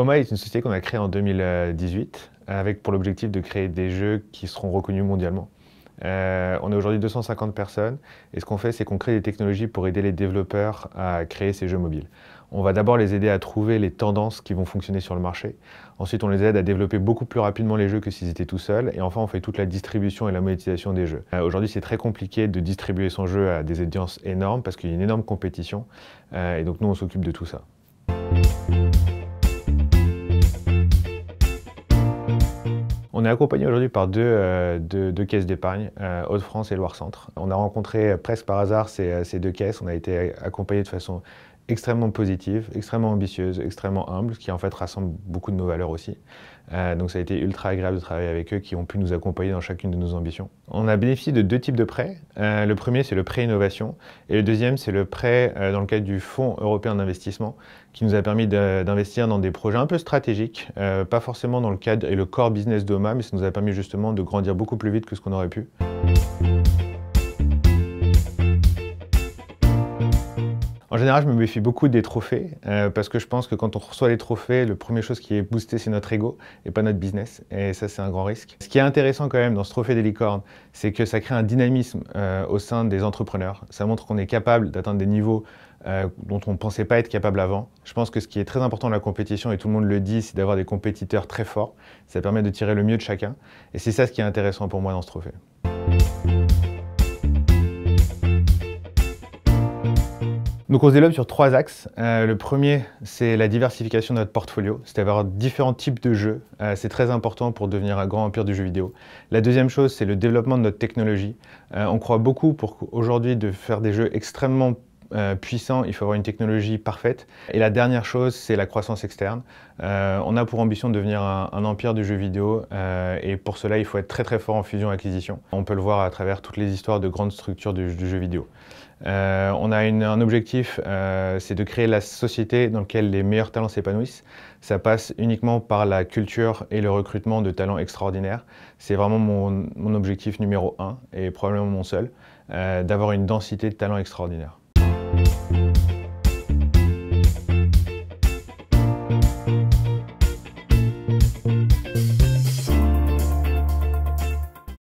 OMA est une société qu'on a créée en 2018 avec pour l'objectif de créer des jeux qui seront reconnus mondialement. On est aujourd'hui 250 personnes et ce qu'on fait, c'est qu'on crée des technologies pour aider les développeurs à créer ces jeux mobiles. On va d'abord les aider à trouver les tendances qui vont fonctionner sur le marché. Ensuite, on les aide à développer beaucoup plus rapidement les jeux que s'ils étaient tout seuls. Et enfin, on fait toute la distribution et la monétisation des jeux. Aujourd'hui, c'est très compliqué de distribuer son jeu à des audiences énormes parce qu'il y a une énorme compétition. Et donc nous, on s'occupe de tout ça. On est accompagné aujourd'hui par deux caisses d'épargne, Hauts-de-France et Loire-Centre. On a rencontré presque par hasard ces deux caisses. On a été accompagnés de façon extrêmement positive, extrêmement ambitieuse, extrêmement humble, ce qui en fait rassemble beaucoup de nos valeurs aussi. Donc ça a été ultra agréable de travailler avec eux qui ont pu nous accompagner dans chacune de nos ambitions. On a bénéficié de deux types de prêts. Le premier, c'est le prêt innovation et le deuxième, c'est le prêt dans le cadre du Fonds européen d'investissement qui nous a permis d'investir dans des projets un peu stratégiques, pas forcément dans le cadre et le core business d'OMA, mais ça nous a permis justement de grandir beaucoup plus vite que ce qu'on aurait pu. En général, je me méfie beaucoup des trophées parce que je pense que quand on reçoit les trophées, la première chose qui est boostée, c'est notre ego et pas notre business. Et ça, c'est un grand risque. Ce qui est intéressant quand même dans ce trophée des licornes, c'est que ça crée un dynamisme au sein des entrepreneurs. Ça montre qu'on est capable d'atteindre des niveaux dont on ne pensait pas être capable avant. Je pense que ce qui est très important dans la compétition, et tout le monde le dit, c'est d'avoir des compétiteurs très forts. Ça permet de tirer le mieux de chacun. Et c'est ça ce qui est intéressant pour moi dans ce trophée. Donc on se développe sur trois axes. Le premier, c'est la diversification de notre portfolio, c'est d'avoir différents types de jeux. C'est très important pour devenir un grand empire du jeu vidéo. La deuxième chose, c'est le développement de notre technologie. On croit beaucoup pour aujourd'hui de faire des jeux extrêmement puissants, il faut avoir une technologie parfaite. Et la dernière chose, c'est la croissance externe. On a pour ambition de devenir un empire du jeu vidéo et pour cela, il faut être très très fort en fusion-acquisition. On peut le voir à travers toutes les histoires de grandes structures du jeu vidéo. On a un objectif, c'est de créer la société dans laquelle les meilleurs talents s'épanouissent. Ça passe uniquement par la culture et le recrutement de talents extraordinaires. C'est vraiment mon objectif numéro 1 et probablement mon seul, d'avoir une densité de talents extraordinaires.